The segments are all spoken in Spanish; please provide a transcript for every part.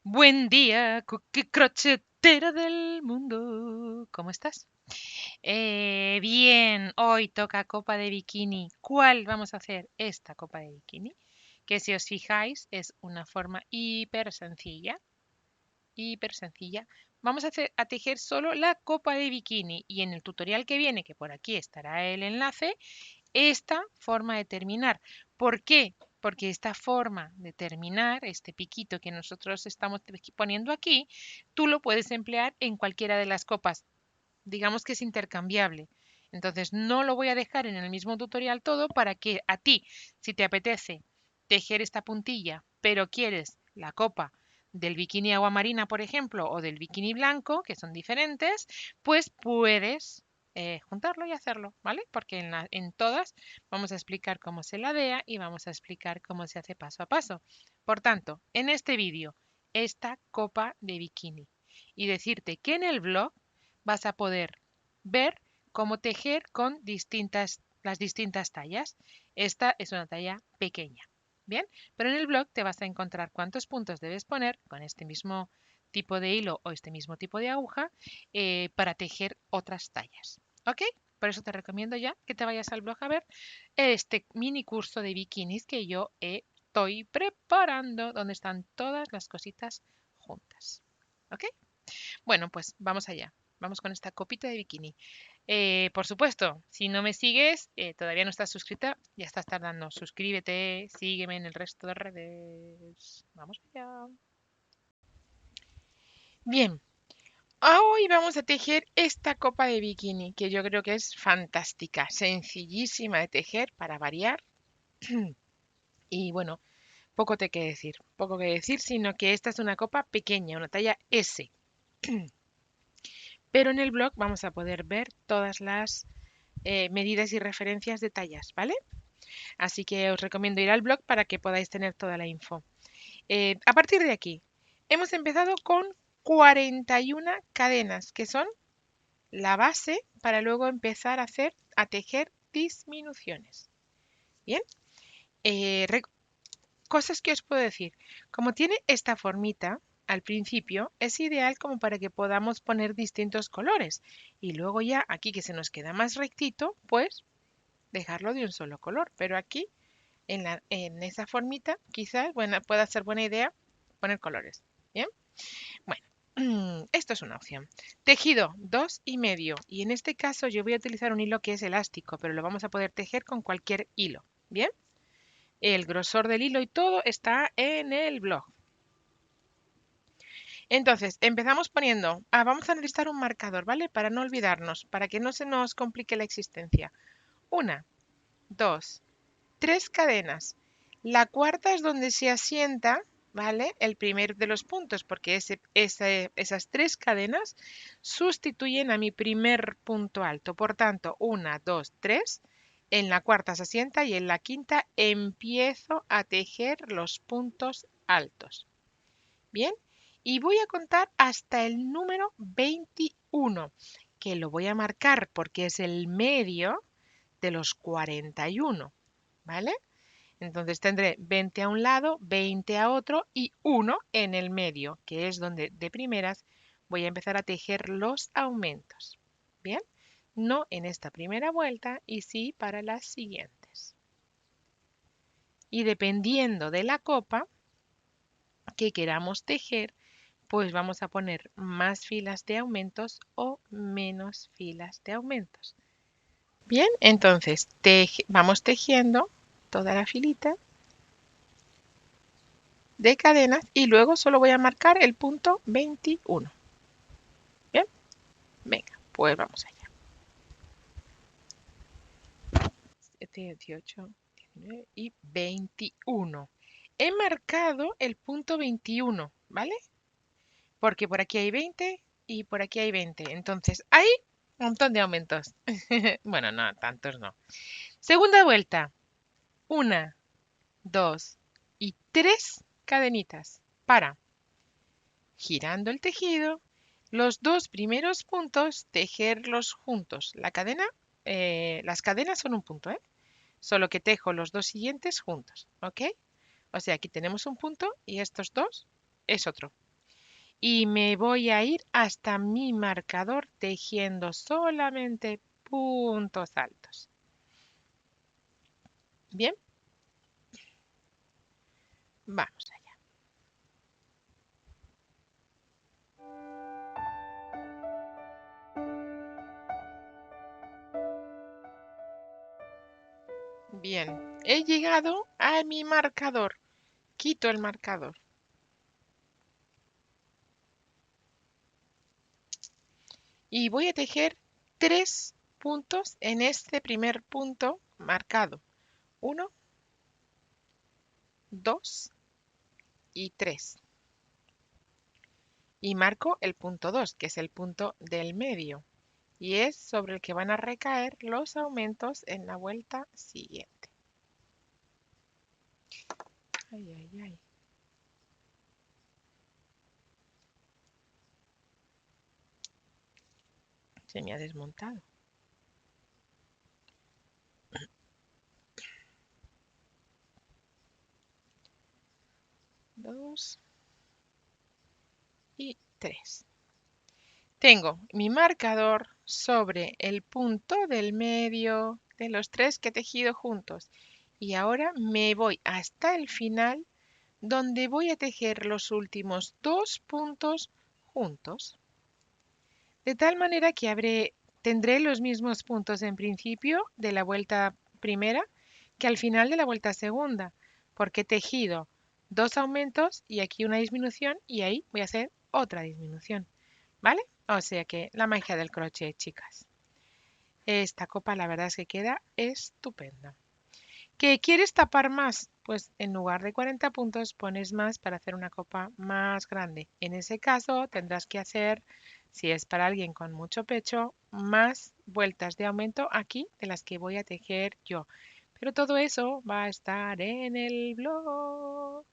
Buen día, cookie crochetera del mundo. ¿Cómo estás? Bien, hoy toca copa de bikini. ¿Cuál vamos a hacer? Esta copa de bikini, que si os fijáis es una forma hiper sencilla, hiper sencilla. Vamos a tejer solo la copa de bikini y en el tutorial que viene, que por aquí estará el enlace, esta forma de terminar. ¿Por qué? Porque esta forma de terminar, este piquito que nosotros estamos poniendo aquí, tú lo puedes emplear en cualquiera de las copas. Digamos que es intercambiable. Entonces no lo voy a dejar en el mismo tutorial todo para que a ti, si te apetece tejer esta puntilla, pero quieres la copa del bikini agua marina, por ejemplo, o del bikini blanco, que son diferentes, pues puedes juntarlo y hacerlo, ¿vale? Porque en todas vamos a explicar cómo se ladea y vamos a explicar cómo se hace paso a paso. Por tanto, en este vídeo, esta copa de bikini. Y decirte que en el blog vas a poder ver cómo tejer con las distintas tallas. Esta es una talla pequeña, ¿bien? Pero en el blog te vas a encontrar cuántos puntos debes poner con este mismo tipo de hilo o este mismo tipo de aguja para tejer otras tallas, ¿ok? Por eso te recomiendo ya que te vayas al blog a ver este mini curso de bikinis que yo estoy preparando, donde están todas las cositas juntas, ¿ok? Bueno, pues vamos allá. Vamos con esta copita de bikini. Por supuesto, si no me sigues, todavía no estás suscrita, ya estás tardando. Suscríbete, sígueme en el resto de redes. Vamos allá. Bien, hoy vamos a tejer esta copa de bikini, que yo creo que es fantástica, sencillísima de tejer para variar. Y bueno, poco que decir, sino que esta es una copa pequeña, una talla S. Pero en el blog vamos a poder ver todas las medidas y referencias de tallas, ¿vale? Así que os recomiendo ir al blog para que podáis tener toda la info. A partir de aquí, hemos empezado con 41 cadenas, que son la base para luego empezar a tejer disminuciones. Bien, eh, cosas que os puedo decir. Como tiene esta formita al principio, es ideal como para que podamos poner distintos colores. Y luego ya aquí que se nos queda más rectito, pues dejarlo de un solo color. Pero aquí en esa formita, quizás pueda ser buena idea poner colores. Bien, bueno, esto es una opción. Tejido 2,5 y en este caso yo voy a utilizar un hilo que es elástico, pero lo vamos a poder tejer con cualquier hilo. Bien, el grosor del hilo y todo está en el blog. Entonces, empezamos poniendo, vamos a necesitar un marcador, ¿vale? Para no olvidarnos, para que no se nos complique la existencia. 1, 2, 3 cadenas. La cuarta es donde se asienta, ¿vale? El primer de los puntos, porque esas 3 cadenas sustituyen a mi primer punto alto. Por tanto, 1, 2, 3. En la cuarta se asienta y en la quinta empiezo a tejer los puntos altos. Bien, y voy a contar hasta el número 21, que lo voy a marcar porque es el medio de los 41, ¿vale? Entonces tendré 20 a un lado, 20 a otro y 1 en el medio, que es donde de primeras voy a empezar a tejer los aumentos. Bien, no en esta primera vuelta y sí para las siguientes. Y dependiendo de la copa que queramos tejer, pues vamos a poner más filas de aumentos o menos filas de aumentos. Bien, entonces vamos tejiendo toda la filita de cadenas y luego solo voy a marcar el punto 21. Bien, venga, pues vamos allá. 7, 18, 19 y 21. He marcado el punto 21, ¿vale? Porque por aquí hay 20 y por aquí hay 20. Entonces hay un montón de aumentos. Bueno, no, tantos no. Segunda vuelta. 1, 2 y 3 cadenitas para, girando el tejido, los dos primeros puntos tejerlos juntos. Las cadenas son un punto, ¿eh? Solo que tejo los dos siguientes juntos, ¿ok? O sea, aquí tenemos un punto y estos dos es otro. y me voy a ir hasta mi marcador tejiendo solamente puntos altos. Bien, vamos allá. Bien, he llegado a mi marcador. Quito el marcador. Y voy a tejer 3 puntos en este primer punto marcado. 1, 2 y 3. Y marco el punto 2, que es el punto del medio. Y es sobre el que van a recaer los aumentos en la vuelta siguiente. Ay, ay, ay. Se me ha desmontado. Dos y 3. Tengo mi marcador sobre el punto del medio de los 3 que he tejido juntos. Y ahora me voy hasta el final, donde voy a tejer los últimos 2 puntos juntos. De tal manera que tendré los mismos puntos en principio de la vuelta primera que al final de la vuelta segunda, porque he tejido 2 aumentos y aquí una disminución y ahí voy a hacer otra disminución, ¿vale? O sea que la magia del crochet, chicas. Esta copa la verdad es que queda estupenda. ¿Que quieres tapar más? Pues en lugar de 40 puntos pones más para hacer una copa más grande. En ese caso tendrás que hacer, si es para alguien con mucho pecho, más vueltas de aumento aquí de las que voy a tejer yo. Pero todo eso va a estar en el blog.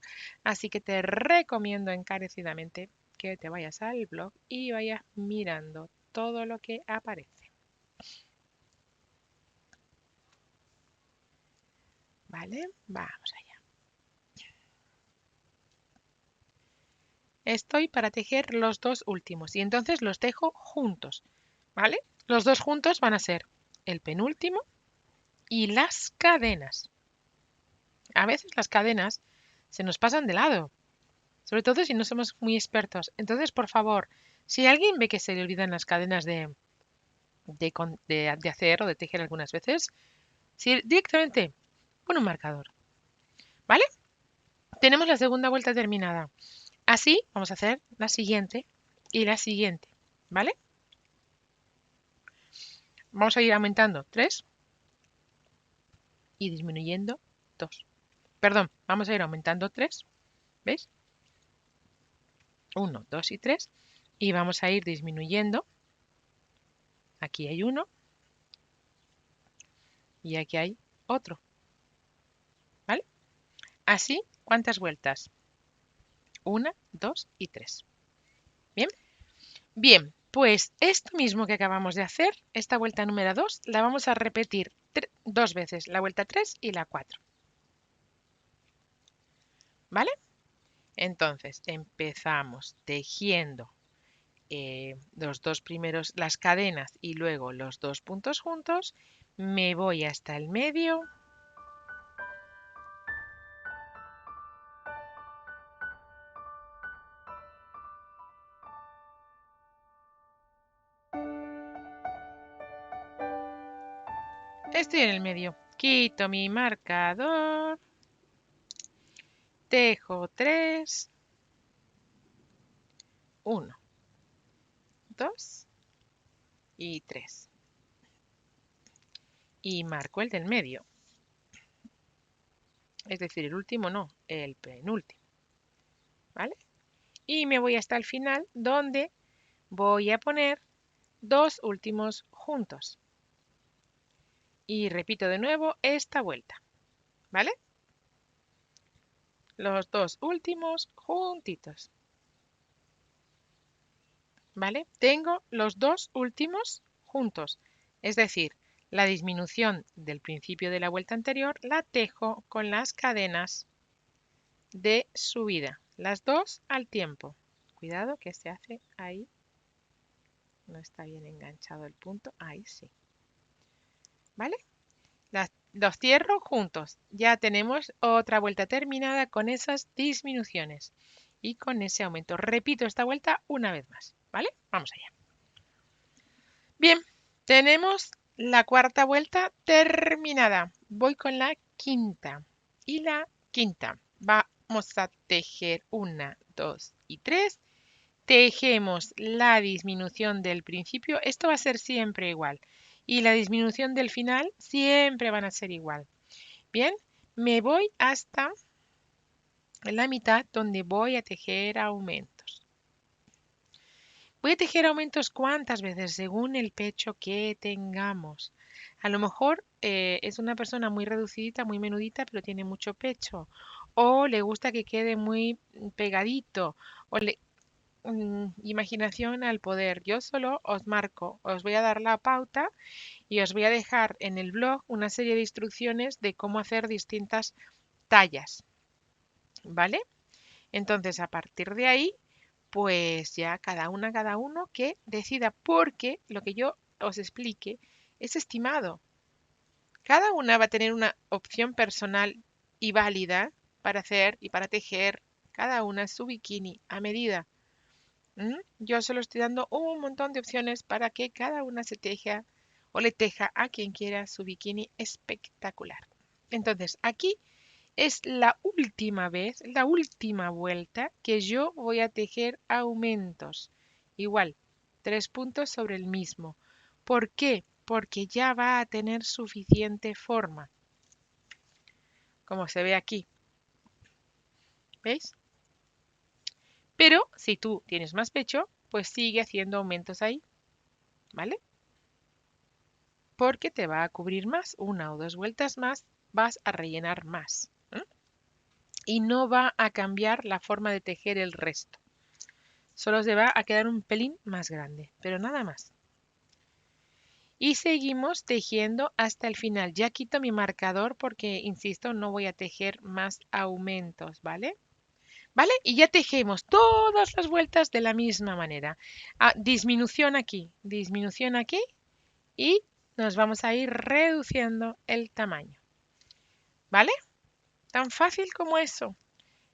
Así que te recomiendo encarecidamente que te vayas al blog y vayas mirando todo lo que aparece. ¿Vale? Vamos allá. Estoy para tejer los 2 últimos y entonces los tejo juntos, ¿vale? Los 2 juntos van a ser el penúltimo y las cadenas. A veces las cadenas se nos pasan de lado, sobre todo si no somos muy expertos. Entonces, por favor, si alguien ve que se le olvidan las cadenas de hacer o de tejer algunas veces, si directamente pon un marcador, ¿vale? Tenemos la segunda vuelta terminada. Así vamos a hacer la siguiente y la siguiente, ¿vale? Vamos a ir aumentando 3 y disminuyendo 2. Perdón, vamos a ir aumentando 3, ¿ves? 1, 2 y 3. Y vamos a ir disminuyendo. Aquí hay uno y aquí hay otro, ¿vale? Así, ¿cuántas vueltas? 1, 2 y 3. ¿Bien? Bien, pues esto mismo que acabamos de hacer, esta vuelta número 2, la vamos a repetir 2 veces, la vuelta 3 y la 4. ¿Vale? Entonces, empezamos tejiendo los 2 primeros, las cadenas y luego los 2 puntos juntos, me voy hasta el medio. Estoy en el medio. Quito mi marcador. Tejo 3. 1, 2 y 3. Y marco el del medio. Es decir, el último no, el penúltimo. ¿Vale? Y me voy hasta el final donde voy a poner 2 últimos juntos. Y repito de nuevo esta vuelta. ¿Vale? Los 2 últimos juntitos. ¿Vale? Tengo los 2 últimos juntos. Es decir, la disminución del principio de la vuelta anterior la tejo con las cadenas de subida. Las 2 al tiempo. cuidado que se hace ahí. No está bien enganchado el punto. Ahí sí. ¿Vale? Los cierro juntos. Ya tenemos otra vuelta terminada con esas disminuciones y con ese aumento. Repito esta vuelta una vez más. ¿Vale? Vamos allá. Bien, tenemos la cuarta vuelta terminada. Voy con la quinta. Y la quinta. Vamos a tejer 1, 2 y 3. Tejemos la disminución del principio. Esto va a ser siempre igual. Y la disminución del final siempre van a ser igual. Bien, me voy hasta la mitad donde voy a tejer aumentos. Voy a tejer aumentos cuántas veces según el pecho que tengamos. A lo mejor es una persona muy reducidita, muy menudita, pero tiene mucho pecho. O le gusta que quede muy pegadito. O imaginación al poder. Yo solo os marco, os voy a dar la pauta y os voy a dejar en el blog una serie de instrucciones de cómo hacer distintas tallas. ¿Vale? Entonces, a partir de ahí, pues ya cada uno que decida, porque lo que yo os explique es estimado. Cada una va a tener una opción personal y válida para hacer y para tejer cada una su bikini a medida. Yo solo estoy dando un montón de opciones para que cada una se teja o le teja a quien quiera su bikini espectacular. Entonces, aquí es la última vez, la última vuelta que yo voy a tejer aumentos. Igual, 3 puntos sobre el mismo. ¿Por qué? Porque ya va a tener suficiente forma. Como se ve aquí. ¿Veis? Pero si tú tienes más pecho, pues sigue haciendo aumentos ahí. ¿Vale? Porque te va a cubrir más, 1 o 2 vueltas más, vas a rellenar más. Y no va a cambiar la forma de tejer el resto. Solo se va a quedar un pelín más grande, pero nada más. Y seguimos tejiendo hasta el final. Ya quito mi marcador porque, insisto, no voy a tejer más aumentos, ¿vale? ¿Vale? Y ya tejemos todas las vueltas de la misma manera. Disminución aquí y nos vamos a ir reduciendo el tamaño. ¿Vale? Tan fácil como eso.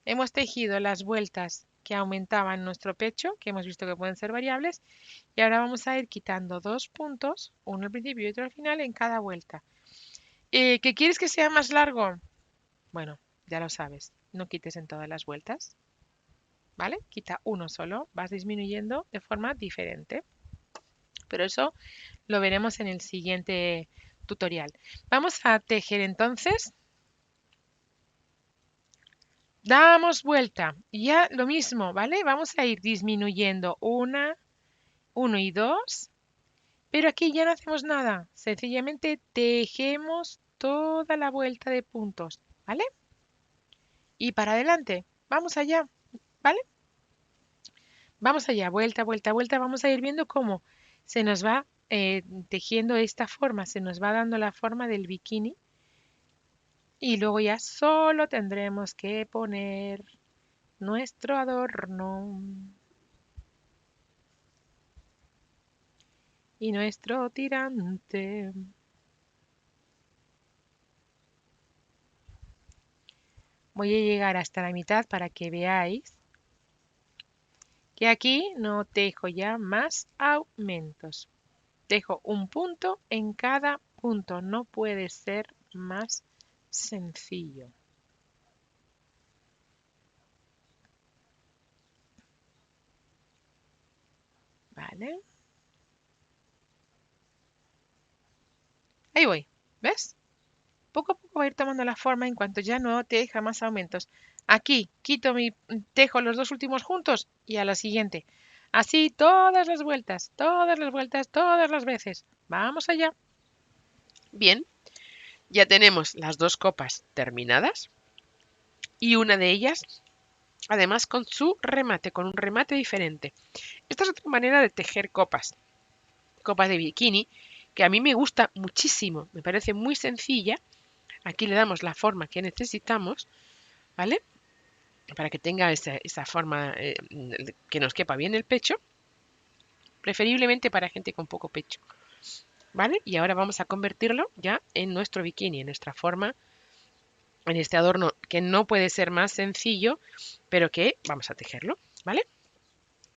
Hemos tejido las vueltas que aumentaban nuestro pecho, que hemos visto que pueden ser variables, y ahora vamos a ir quitando 2 puntos, uno al principio y otro al final, en cada vuelta. ¿Qué quieres que sea más largo? Bueno, ya lo sabes, no quites en todas las vueltas, ¿vale? Quita uno solo, vas disminuyendo de forma diferente. Pero eso lo veremos en el siguiente tutorial. Vamos a tejer entonces. Damos vuelta. Y ya lo mismo, ¿vale? Vamos a ir disminuyendo 1 y 2. Pero aquí ya no hacemos nada. Sencillamente tejemos toda la vuelta de puntos, ¿vale? Y para adelante. Vamos allá, ¿vale? Vamos allá, vuelta, vuelta, vuelta. Vamos a ir viendo cómo se nos va tejiendo esta forma. Se nos va dando la forma del bikini. Y luego ya solo tendremos que poner nuestro adorno. Y nuestro tirante. Voy a llegar hasta la mitad para que veáis que aquí no tejo ya más aumentos. Dejo un punto en cada punto. No puede ser más sencillo. ¿Vale? Ahí voy. ¿Ves? Poco a poco va a ir tomando la forma en cuanto ya no teja más aumentos. Aquí quito tejo los 2 últimos juntos y a la siguiente. Así todas las vueltas, todas las vueltas, todas las veces. Vamos allá. Bien, ya tenemos las 2 copas terminadas y una de ellas, además, con su remate, con un remate diferente. Esta es otra manera de tejer copas de bikini, que a mí me gusta muchísimo, me parece muy sencilla. Aquí le damos la forma que necesitamos, ¿vale? para que tenga esa forma que nos quepa bien el pecho, preferiblemente para gente con poco pecho, ¿vale? Y ahora vamos a convertirlo ya en nuestro bikini, en nuestra forma, en este adorno que no puede ser más sencillo, pero que vamos a tejerlo, ¿vale?